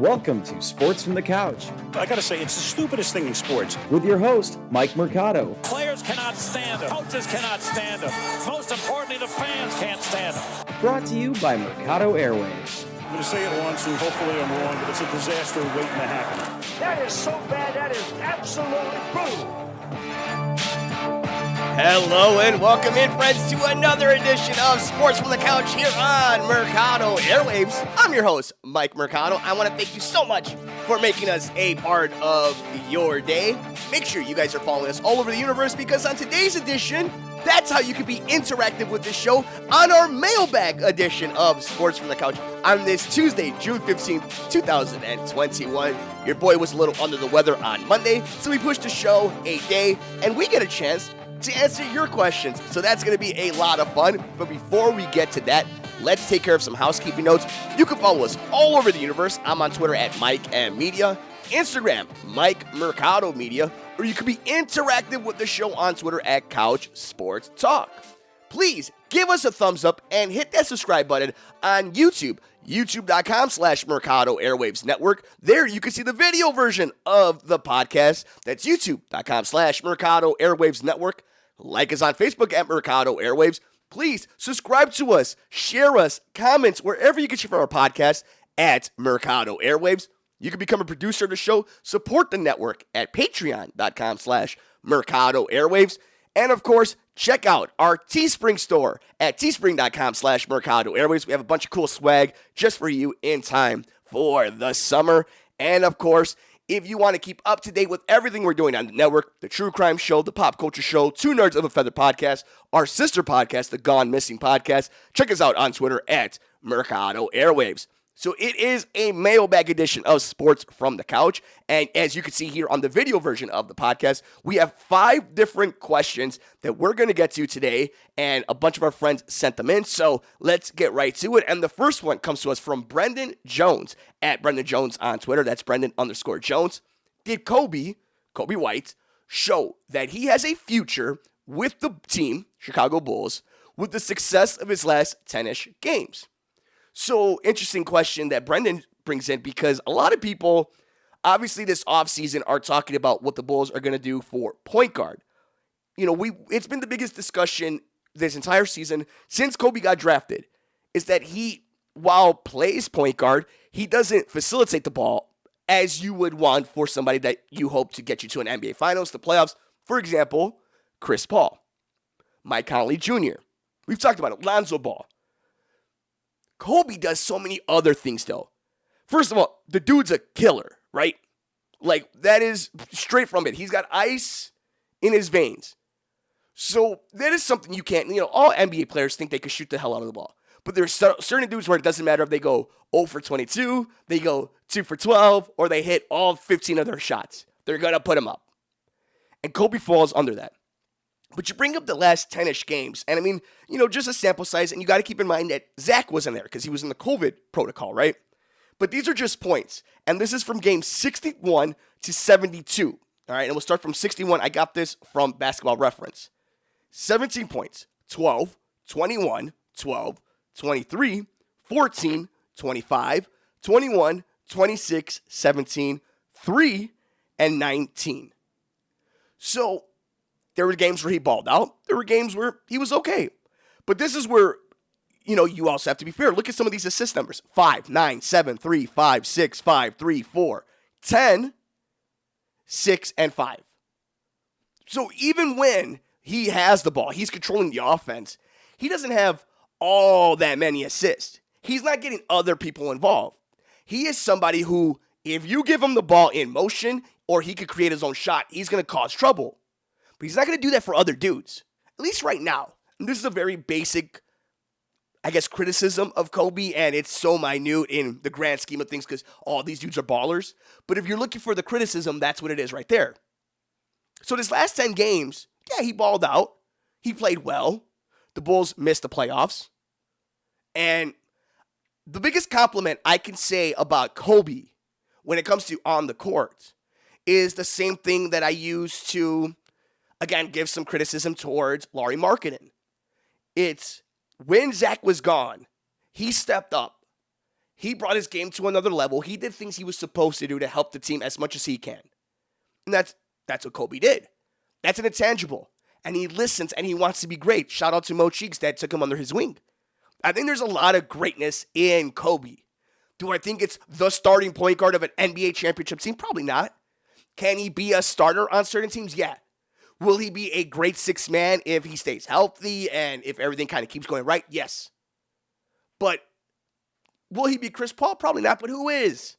Welcome to Sports from the Couch. I gotta say, it's the stupidest thing in sports. With your host, Mike Mercado. Players cannot stand him. Coaches cannot stand him. Most importantly, the fans can't stand him. Brought to you by Mercado Airwaves. I'm gonna say it once, and hopefully I'm wrong, but it's a disaster waiting to happen. That is so bad, that is absolutely brutal. Hello and welcome in, friends, to another edition of Sports from the Couch here on Mercado Airwaves. I'm your host, Mike Mercado. I want to thank you so much for making us a part of your day. Make sure you guys are following us all over the universe, because on today's edition, that's how you can be interactive with the show on our Mailbag edition of Sports from the Couch on this Tuesday, June 15th, 2021. Your boy was a little under the weather on Monday, so we pushed the show a day, and we get a chance to answer your questions. So that's going to be a lot of fun. But before we get to that, let's take care of some housekeeping notes. You can follow us all over the universe. I'm on Twitter at Mike M Media, Instagram, Mike Mercado Media, or you can be interactive with the show on Twitter at Couch Sports Talk. Please give us a thumbs up and hit that subscribe button on YouTube, youtube.com/Mercado Airwaves Network. There you can see the video version of the podcast. That's youtube.com/Mercado Airwaves Network. Like us on Facebook at Mercado Airwaves. Please subscribe to us, share us, comment wherever you can share our podcast at Mercado Airwaves. You can become a producer of the show, support the network at patreon.com/Mercado Airwaves. And of course, check out our Teespring store at teespring.com/Mercado Airwaves. We have a bunch of cool swag just for you in time for the summer. And of course, if you want to keep up to date with everything we're doing on the network, the True Crime Show, the Pop Culture Show, Two Nerds of a Feather podcast, our sister podcast, the Gone Missing podcast, check us out on Twitter at Mercado Airwaves. So it is a mailbag edition of Sports from the Couch. And as you can see here on the video version of the podcast, we have 5 different questions that we're going to get to today. And a bunch of our friends sent them in. So let's get right to it. And the first one comes to us from Brendan Jones at Brendan Jones on Twitter. That's Brendan_Jones. Did Coby White, show that he has a future with the team, Chicago Bulls, with the success of his last 10-ish games? So, interesting question that Brendan brings in, because a lot of people, obviously this offseason, are talking about what the Bulls are going to do for point guard. You know, it's been the biggest discussion this entire season since Coby got drafted, is that he, while plays point guard, he doesn't facilitate the ball as you would want for somebody that you hope to get you to an NBA Finals, the playoffs. For example, Chris Paul, Mike Conley Jr. We've talked about it, Lonzo Ball. Coby does so many other things, though. First of all, the dude's a killer, right? Like, that is straight from it. He's got ice in his veins. So that is something you can't, all NBA players think they can shoot the hell out of the ball. But there's certain dudes where it doesn't matter if they go 0 for 22, they go 2 for 12, or they hit all 15 of their shots. They're going to put them up. And Coby falls under that. But you bring up the last 10-ish games, and I mean, just a sample size, and you got to keep in mind that Zach wasn't there because he was in the COVID protocol, right? But these are just points, and this is from game 61 to 72, all right? And we'll start from 61. I got this from Basketball Reference. 17 points, 12, 21, 12, 23, 14, 25, 21, 26, 17, 3, and 19. So there were games where he balled out. There were games where he was okay. But this is where, you also have to be fair. Look at some of these assist numbers. 5, 9, 7, 3, 5, 6, 5, 3, 4, 10, 6, and 5. So even when he has the ball, he's controlling the offense, he doesn't have all that many assists. He's not getting other people involved. He is somebody who, if you give him the ball in motion or he could create his own shot, he's going to cause trouble. But he's not going to do that for other dudes, at least right now. And this is a very basic, criticism of Coby, and it's so minute in the grand scheme of things because all these dudes are ballers. But if you're looking for the criticism, that's what it is right there. So this last 10 games, yeah, he balled out. He played well. The Bulls missed the playoffs. And the biggest compliment I can say about Coby when it comes to on the court is the same thing that I use to, again, give some criticism towards Lauri Markkanen. It's when Zach was gone, he stepped up. He brought his game to another level. He did things he was supposed to do to help the team as much as he can. And that's what Coby did. That's an intangible. And he listens and he wants to be great. Shout out to Mo Cheeks that took him under his wing. I think there's a lot of greatness in Coby. Do I think it's the starting point guard of an NBA championship team? Probably not. Can he be a starter on certain teams? Yeah. Will he be a great sixth man if he stays healthy and if everything kind of keeps going right? Yes. But will he be Chris Paul? Probably not, but who is?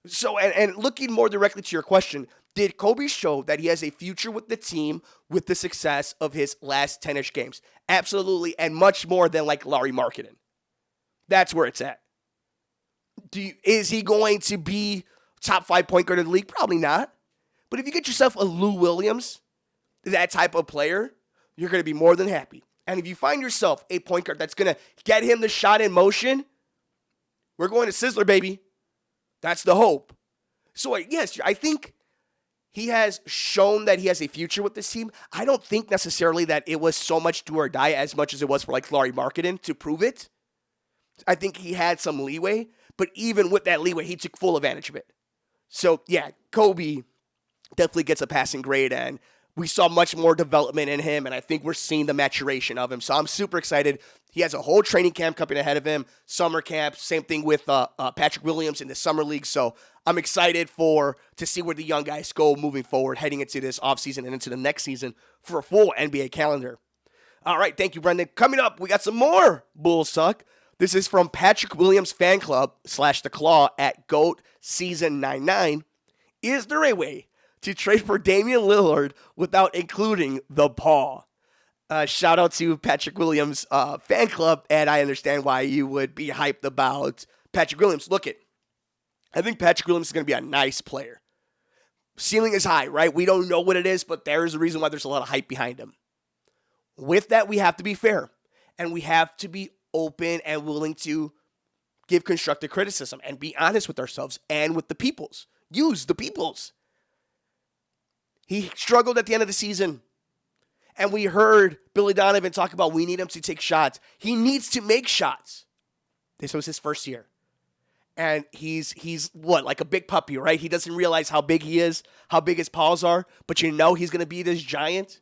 So, and looking more directly to your question, did Coby show that he has a future with the team with the success of his last 10-ish games? Absolutely, and much more than like Larry Marketing. That's where it's at. Is he going to be top 5 point guard in the league? Probably not. But if you get yourself a Lou Williams, that type of player, you're going to be more than happy. And if you find yourself a point guard that's going to get him the shot in motion, we're going to Sizzler, baby. That's the hope. So, yes, I think he has shown that he has a future with this team. I don't think necessarily that it was so much do or die as much as it was for like Larry Marketing to prove it. I think he had some leeway, but even with that leeway, he took full advantage of it. So, yeah, Coby definitely gets a passing grade, and we saw much more development in him, and I think we're seeing the maturation of him. So I'm super excited. He has a whole training camp coming ahead of him, summer camp, same thing with Patrick Williams in the summer league. So I'm excited to see where the young guys go moving forward, heading into this offseason and into the next season for a full NBA calendar. All right, thank you, Brendan. Coming up, we got some more Bulls Suck. This is from Patrick Williams Fan Club / The Claw at GOAT Season 99. Is there a way to trade for Damian Lillard without including the paw? Shout out to Patrick Williams Fan Club, and I understand why you would be hyped about Patrick Williams. Look it, I think Patrick Williams is going to be a nice player. Ceiling is high, right? We don't know what it is, but there's a reason why there's a lot of hype behind him. With that, we have to be fair, and we have to be open and willing to give constructive criticism and be honest with ourselves and with the peoples. Use the peoples. He struggled at the end of the season. And we heard Billy Donovan talk about we need him to take shots. He needs to make shots. This was his first year. And he's what, like a big puppy, right? He doesn't realize how big he is, how big his paws are, but you know he's going to be this giant.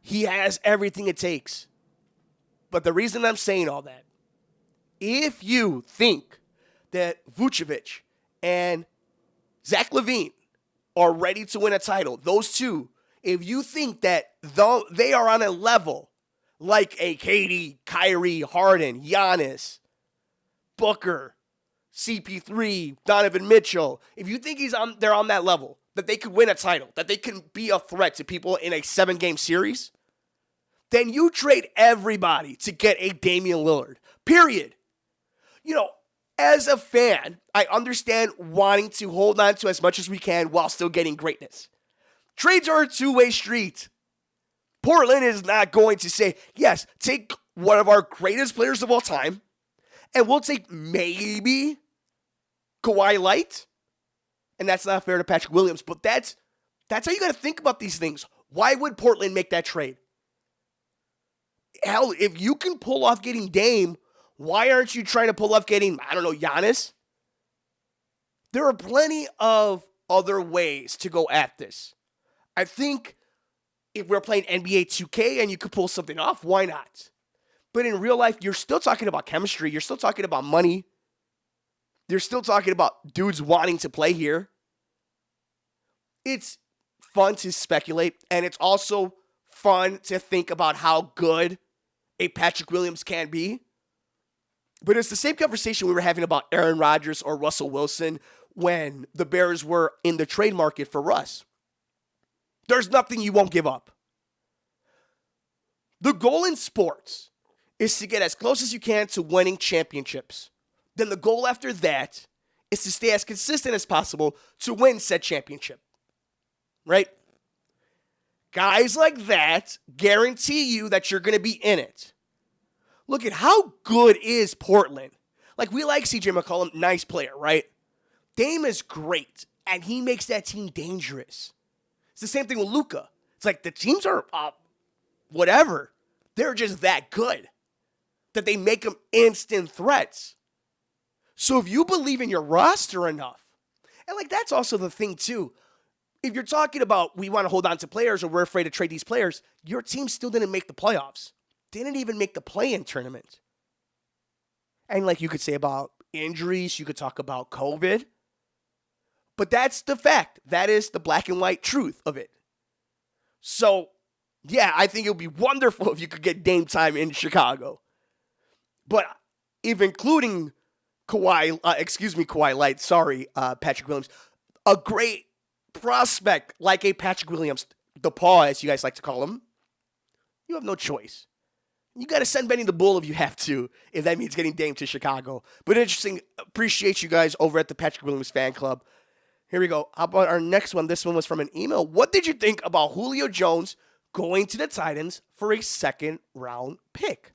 He has everything it takes. But the reason I'm saying all that, if you think that Vucevic and Zach LaVine are ready to win a title, those two, if you think that though they are on a level like a KD, Kyrie, Harden, Giannis, Booker, CP3, Donovan Mitchell, if you think they're on that level, that they could win a title, that they can be a threat to people in a 7-game series, then you trade everybody to get a Damian Lillard. Period. You know, as a fan, I understand wanting to hold on to as much as we can while still getting greatness. Trades are a two-way street. Portland is not going to say, yes, take one of our greatest players of all time, and we'll take maybe Kawhi Light. And that's not fair to Patrick Williams, but that's how you got to think about these things. Why would Portland make that trade? Hell, if you can pull off getting Dame, why aren't you trying to pull off getting, I don't know, Giannis? There are plenty of other ways to go at this. I think if we're playing NBA 2K and you could pull something off, why not? But in real life, you're still talking about chemistry. You're still talking about money. You're still talking about dudes wanting to play here. It's fun to speculate, and it's also fun to think about how good a Patrick Williams can be. But it's the same conversation we were having about Aaron Rodgers or Russell Wilson when the Bears were in the trade market for Russ. There's nothing you won't give up. The goal in sports is to get as close as you can to winning championships. Then the goal after that is to stay as consistent as possible to win said championship. Right? Guys like that guarantee you that you're going to be in it. Look at how good is Portland. Like, we like CJ McCollum, nice player, right? Dame is great, and he makes that team dangerous. It's the same thing with Luka. It's like the teams are whatever. They're just that good that they make them instant threats. So if you believe in your roster enough, and like that's also the thing too. If you're talking about we want to hold on to players or we're afraid to trade these players, your team still didn't make the playoffs. Didn't even make the play-in tournament. And like you could say about injuries, you could talk about COVID. But that's the fact. That is the black and white truth of it. So, yeah, I think it would be wonderful if you could get Dame time in Chicago. But if including Kawhi Light, Patrick Williams, a great prospect like a Patrick Williams, the Paw, as you guys like to call him, you have no choice. You got to send Benny the Bull if you have to, if that means getting Dame to Chicago. But interesting. Appreciate you guys over at the Patrick Williams fan club. Here we go. How about our next one? This one was from an email. What did you think about Julio Jones going to the Titans for a second-round pick?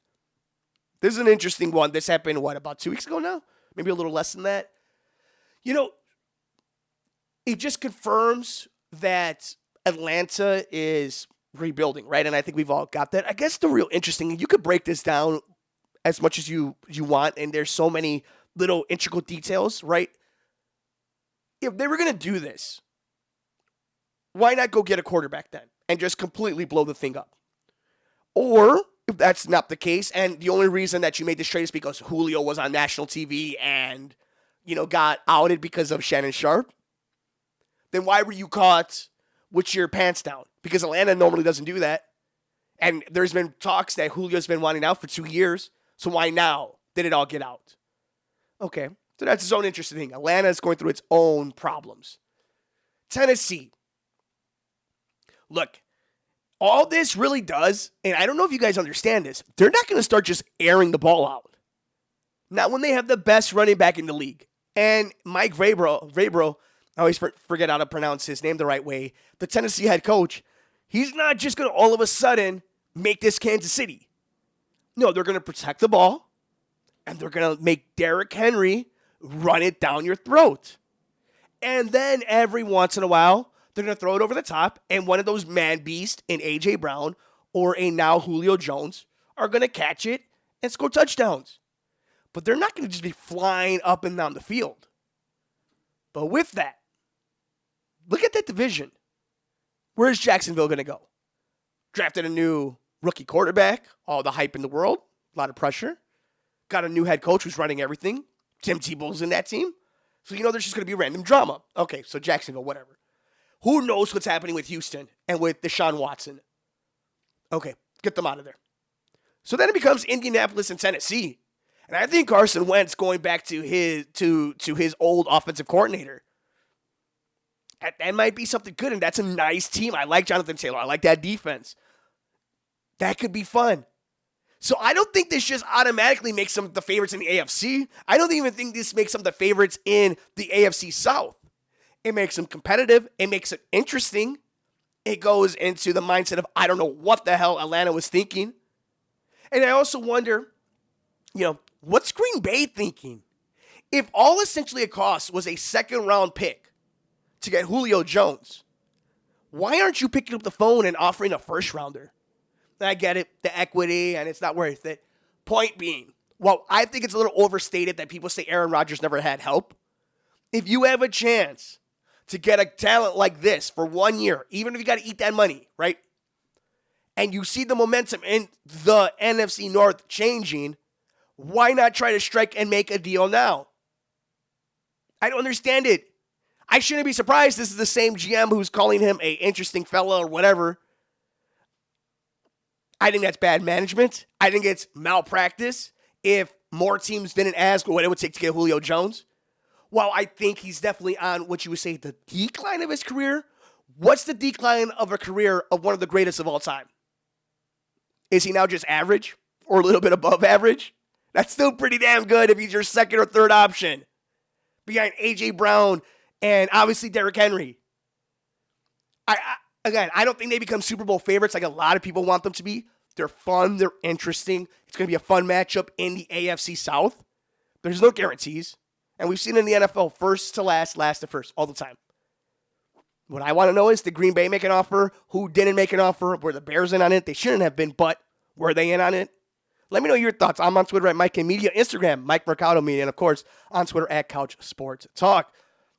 This is an interesting one. This happened, about 2 weeks ago now? Maybe a little less than that. It just confirms that Atlanta is rebuilding, right? And I think we've all got that. I guess the real interesting, you could break this down as much as you want, and there's so many little integral details, right? If they were going to do this, why not go get a quarterback then and just completely blow the thing up? Or if that's not the case, and the only reason that you made this trade is because Julio was on national TV and, got outed because of Shannon Sharp, then why were you caught with your pants down? Because Atlanta normally doesn't do that. And there's been talks that Julio's been wanting out for 2 years. So why now did it all get out? Okay. So that's its own interesting thing. Atlanta is going through its own problems. Tennessee. Look, all this really does, and I don't know if you guys understand this, they're not going to start just airing the ball out. Not when they have the best running back in the league. And Mike Vrabel, I always forget how to pronounce his name the right way, the Tennessee head coach, he's not just going to all of a sudden make this Kansas City. No, they're going to protect the ball, and they're going to make Derrick Henry run it down your throat. And then every once in a while, they're going to throw it over the top, and one of those man beasts in A.J. Brown or a now Julio Jones are going to catch it and score touchdowns. But they're not going to just be flying up and down the field. But with that, look at that division. Where's Jacksonville going to go? Drafted a new rookie quarterback, all the hype in the world, a lot of pressure. Got a new head coach who's running everything. Tim Tebow's in that team. So there's just going to be random drama. Okay, so Jacksonville, whatever. Who knows what's happening with Houston and with Deshaun Watson? Okay, get them out of there. So then it becomes Indianapolis and Tennessee. And I think Carson Wentz going back to his old offensive coordinator. That might be something good, and that's a nice team. I like Jonathan Taylor. I like that defense. That could be fun. So I don't think this just automatically makes them the favorites in the AFC. I don't even think this makes them the favorites in the AFC South. It makes them competitive. It makes it interesting. It goes into the mindset of, I don't know what the hell Atlanta was thinking. And I also wonder, what's Green Bay thinking? If all essentially it costs was a second-round pick to get Julio Jones, why aren't you picking up the phone and offering a first-rounder? I get it, the equity, and it's not worth it. Point being, well, I think it's a little overstated that people say Aaron Rodgers never had help. If you have a chance to get a talent like this for 1 year, even if you got to eat that money, right? And you see the momentum in the NFC North changing, why not try to strike and make a deal now? I don't understand it. I shouldn't be surprised this is the same GM who's calling him a interesting fella or whatever. I think that's bad management. I think it's malpractice if more teams didn't ask what it would take to get Julio Jones. While I think he's definitely on what you would say the decline of his career, what's the decline of a career of one of the greatest of all time? Is he now just average or a little bit above average? That's still pretty damn good if he's your second or third option behind A.J. Brown and obviously Derrick Henry. I don't think they become Super Bowl favorites like a lot of people want them to be. They're fun. They're interesting. It's going to be a fun matchup in the AFC South. There's no guarantees. And we've seen in the NFL, first to last, last to first, all the time. What I want to know is, did Green Bay make an offer? Who didn't make an offer? Were the Bears in on it? They shouldn't have been, but were they in on it? Let me know your thoughts. I'm on Twitter at Mike and Media, Instagram, Mike Mercado Media, and of course on Twitter at Couch Sports Talk.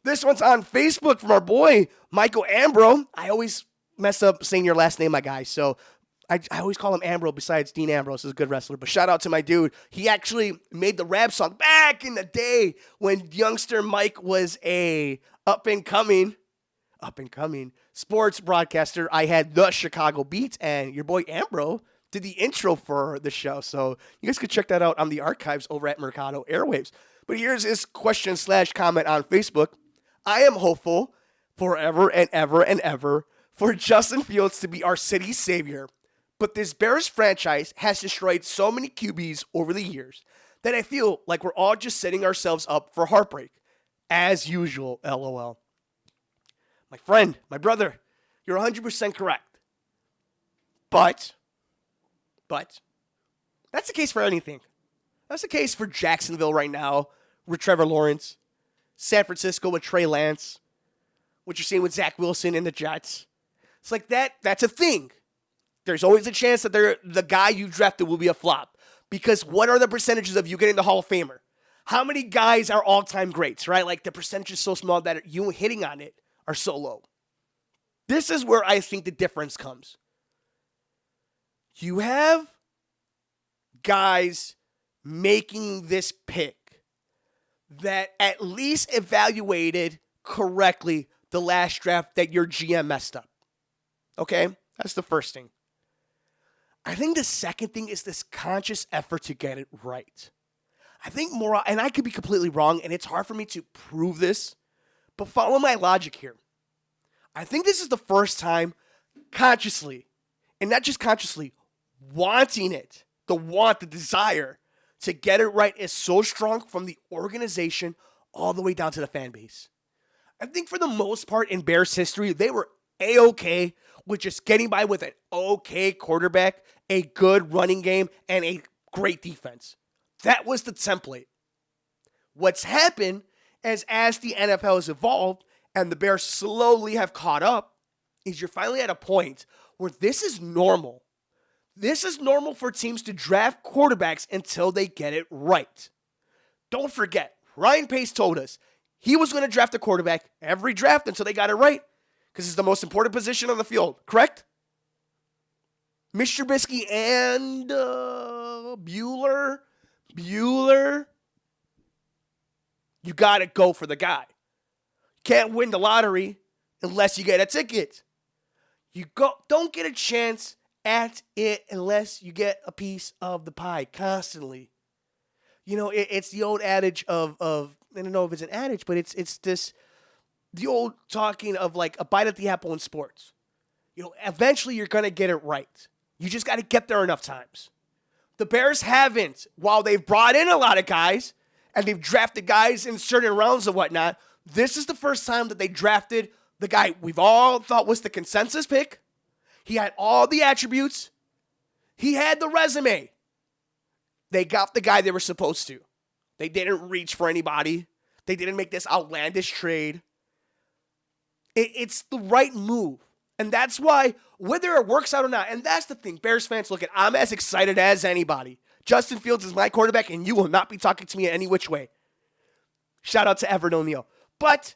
This one's on Facebook from our boy, Michael Ambro. I always mess up saying your last name, my guy, so I always call him Ambro besides Dean Ambrose. He's a good wrestler, but shout out to my dude. He actually made the rap song back in the day when youngster Mike was a up-and-coming sports broadcaster. I had the Chicago Beat, and your boy Ambro did the intro for the show, so you guys could check that out on the archives over at Mercado Airwaves. But here's his question/comment on Facebook. I am hopeful forever and ever and ever for Justin Fields to be our city's savior, but this Bears franchise has destroyed so many QBs over the years that I feel like we're all just setting ourselves up for heartbreak. As usual, LOL. My friend, my brother, you're 100% correct. But, that's the case for anything. That's the case for Jacksonville right now with Trevor Lawrence, San Francisco with Trey Lance, what you're seeing with Zach Wilson and the Jets. It's like that's a thing. There's always a chance that the guy you drafted will be a flop. Because what are the percentages of you getting the Hall of Famer? How many guys are all-time greats, right? Like the percentage is so small that you hitting on it are so low. This is where I think the difference comes. You have guys making this pick that at least evaluated correctly the last draft that your GM messed up. Okay? That's the first thing. I think the second thing is this conscious effort to get it right. I think more, and I could be completely wrong, and it's hard for me to prove this, but follow my logic here. I think this is the first time consciously, and not just consciously, wanting it, the desire to get it right is so strong from the organization all the way down to the fan base. I think for the most part in Bears history, they were A-okay with just getting by with an okay quarterback, a good running game, and a great defense. That was the template. What's happened is as the NFL has evolved and the Bears slowly have caught up, is you're finally at a point where this is normal. This is normal for teams to draft quarterbacks until they get it right. Don't forget, Ryan Pace told us he was going to draft a quarterback every draft until they got it right because it's the most important position on the field, correct? Mr. Trubisky and Bueller, you got to go for the guy. Can't win the lottery unless you get a ticket. Don't get a chance at it unless you get a piece of the pie constantly. You know, it's the old adage of I don't know if it's an adage, but it's the old talking of like a bite at the apple in sports. You know, eventually you're going to get it right. You just got to get there enough times. The Bears haven't. While they've brought in a lot of guys and they've drafted guys in certain rounds and whatnot, this is the first time that they drafted the guy we've all thought was the consensus pick. He had all the attributes. He had the resume. They got the guy they were supposed to. They didn't reach for anybody. They didn't make this outlandish trade. It's the right move. And that's why, whether it works out or not, and that's the thing, Bears fans, look, I'm as excited as anybody. Justin Fields is my quarterback, and you will not be talking to me in any which way. Shout out to Everett O'Neal. But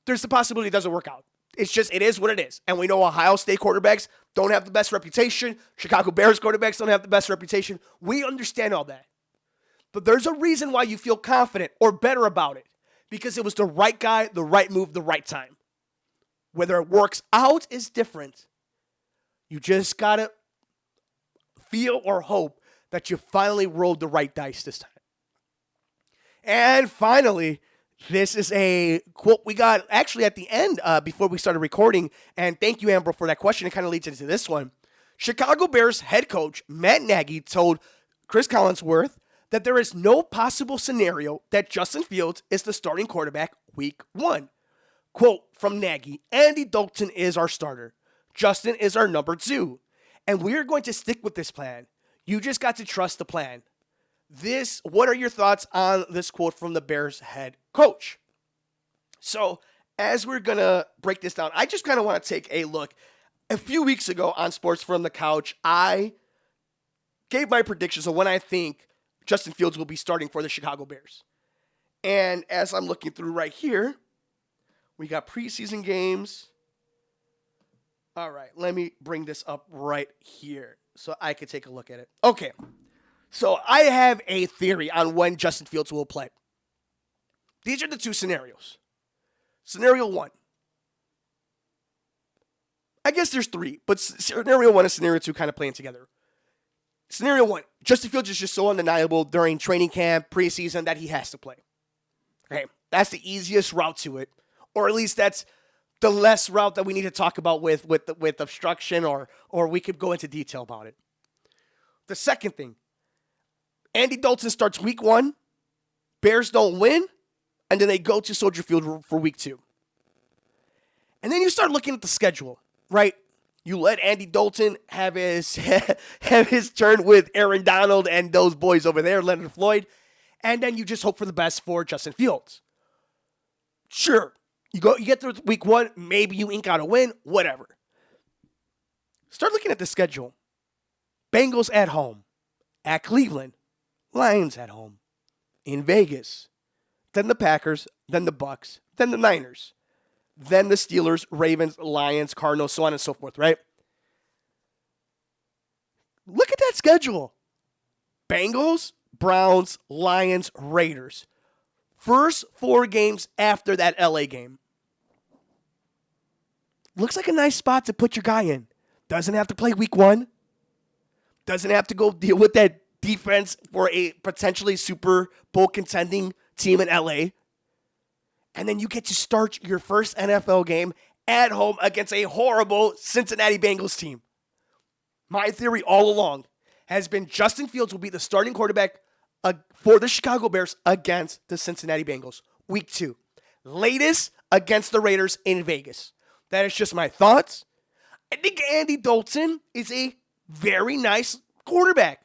there's the possibility it doesn't work out. It's just, it is what it is. And we know Ohio State quarterbacks don't have the best reputation. Chicago Bears quarterbacks don't have the best reputation. We understand all that. But there's a reason why you feel confident or better about it. Because it was the right guy, the right move, the right time. Whether it works out is different. You just got to feel or hope that you finally rolled the right dice this time. And finally, this is a quote we got actually at the end before we started recording. And thank you, Amber, for that question. It kind of leads into this one. Chicago Bears head coach Matt Nagy told Chris Collinsworth that there is no possible scenario that Justin Fields is the starting quarterback week 1. Quote from Nagy, Andy Dalton is our starter. Justin is our number 2. And we're going to stick with this plan. You just got to trust the plan. What are your thoughts on this quote from the Bears head coach? So as we're going to break this down, I just kind of want to take a look. A few weeks ago on Sports from the Couch, I gave my predictions of when I think Justin Fields will be starting for the Chicago Bears. And as I'm looking through right here, we got preseason games. All right, let me bring this up right here so I can take a look at it. Okay, so I have a theory on when Justin Fields will play. These are the two scenarios. Scenario one. I guess there's three, but scenario one and scenario two kind of playing together. Scenario one, Justin Fields is just so undeniable during training camp, preseason, that he has to play. Okay, that's the easiest route to it. Or at least that's the less route that we need to talk about with obstruction, or we could go into detail about it. The second thing, Andy Dalton starts week 1, Bears don't win, and then they go to Soldier Field for week 2. And then you start looking at the schedule, right? You let Andy Dalton have his turn with Aaron Donald and those boys over there, Leonard Floyd, and then you just hope for the best for Justin Fields. Sure, you get through week 1, maybe you ink out a win, whatever. Start looking at the schedule. Bengals at home, at Cleveland, Lions at home, in Vegas, then the Packers, then the Bucks, then the Niners, then the Steelers, Ravens, Lions, Cardinals, so on and so forth, right? Look at that schedule. Bengals, Browns, Lions, Raiders. First 4 games after that LA game. Looks like a nice spot to put your guy in. Doesn't have to play week 1. Doesn't have to go deal with that defense for a potentially Super Bowl contending team in LA. And then you get to start your first NFL game at home against a horrible Cincinnati Bengals team. My theory all along has been Justin Fields will be the starting quarterback for the Chicago Bears against the Cincinnati Bengals. Week 2. Latest against the Raiders in Vegas. That is just my thoughts. I think Andy Dalton is a very nice quarterback.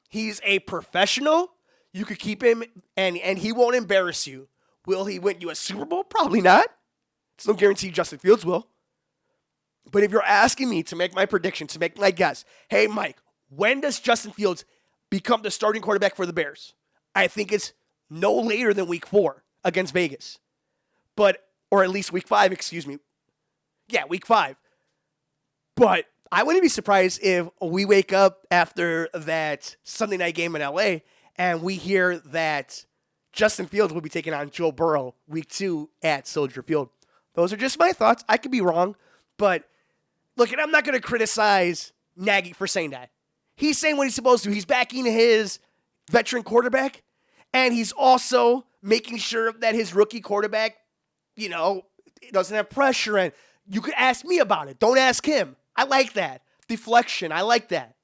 He's a professional. You could keep him, and he won't embarrass you. Will he win you a Super Bowl? Probably not. It's no guarantee Justin Fields will. But if you're asking me to make my prediction, to make my guess, hey, Mike, when does Justin Fields become the starting quarterback for the Bears? I think it's no later than week 4 against Vegas. Or at least week 5, excuse me. Yeah, week 5. But I wouldn't be surprised if we wake up after that Sunday night game in LA and we hear that Justin Fields will be taking on Joe Burrow week 2 at Soldier Field. Those are just my thoughts. I could be wrong. But look, and I'm not going to criticize Nagy for saying that. He's saying what he's supposed to. He's backing his veteran quarterback, and he's also making sure that his rookie quarterback, doesn't have pressure. And you could ask me about it. Don't ask him. I like that. Deflection. I like that.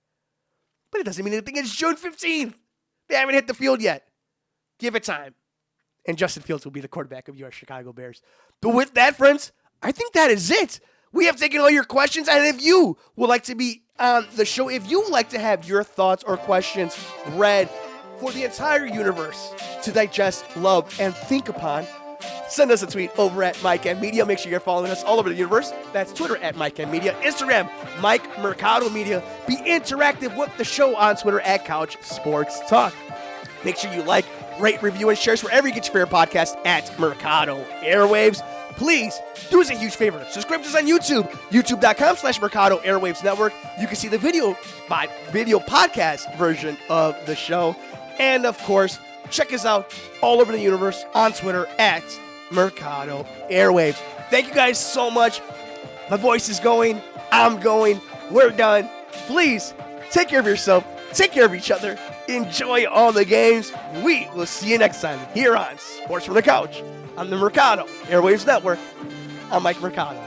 But it doesn't mean anything. It's June 15th. They haven't hit the field yet. Give it time. And Justin Fields will be the quarterback of your Chicago Bears. But with that, friends, I think that is it. We have taken all your questions. And if you would like to be on the show, if you would like to have your thoughts or questions read for the entire universe to digest, love, and think upon, send us a tweet over at Mike and Media. Make sure you're following us all over the universe. That's Twitter at Mike and Media, Instagram, Mike Mercado Media. Be interactive with the show on Twitter at Couch Sports Talk. Make sure you like, rate, review, and share us wherever you get your favorite podcast at Mercado Airwaves. Please do us a huge favor. Subscribe to us on YouTube, youtube.com/Mercado Airwaves Network. You can see the video podcast version of the show. And of course, check us out all over the universe on Twitter at Mercado Airwaves. Thank you guys so much. My voice is going. I'm going. We're done. Please take care of yourself. Take care of each other. Enjoy all the games. We will see you next time here on Sports from the Couch on the Mercado Airwaves Network. I'm Mike Mercado.